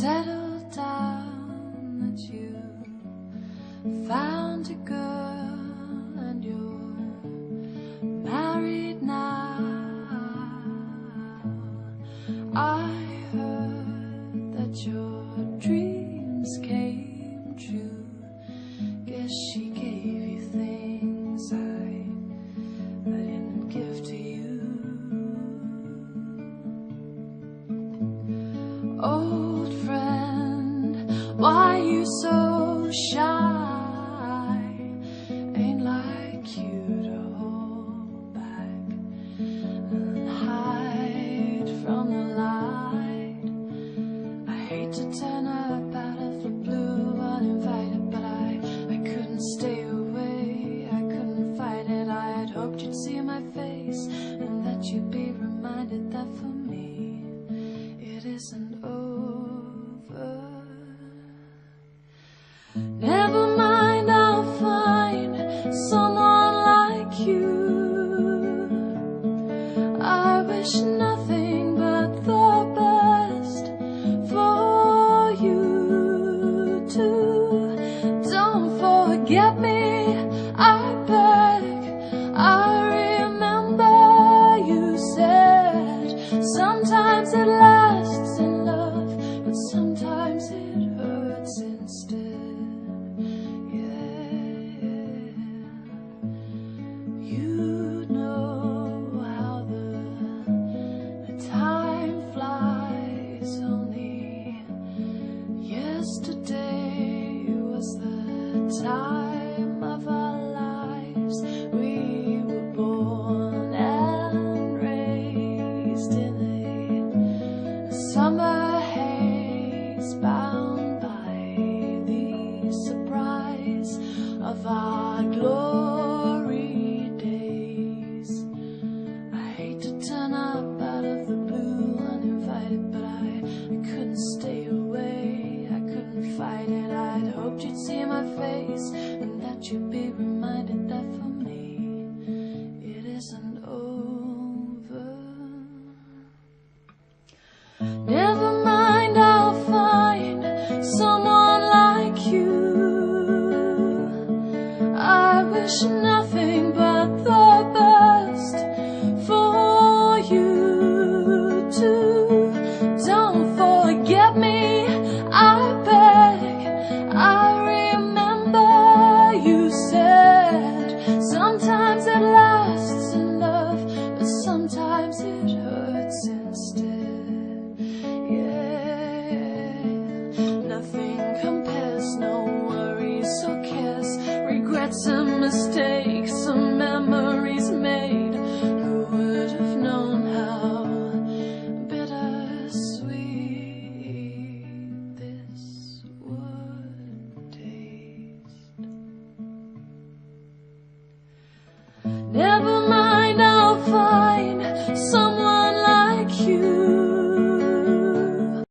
Settled down, that you found a girl and you're married now. I heard that your dreams came true. Guess she gave you things I didn't give to you. Old friend, why you so shy? Ain't like you to hold back and hide from the light. I hate to turn up out of the blue uninvited, but I couldn't stay away, I couldn't fight it. I had hoped you'd see my face and that you'd be reminded that for me it isn't over. Never mind, I'll find someone like you. I wish nothing but the best for you too. Don't forget me, I beg. I remember you said sometimes it lasts in love, but sometimes it hurts instead. You know how the time flies. Only yesterday was the time of our lives. We were born and raised in a summer haze, bound by the surprise of our glory days. I hate to turn up out of the blue uninvited, but I couldn't stay away, I couldn't fight it. I'd hoped you'd see my face and that you'd be reminded that for me it isn't over. Never mind, I'll find someone like you. I wish nothing but the best for you too. Don't forget me, I beg. I remember you said sometimes it lasts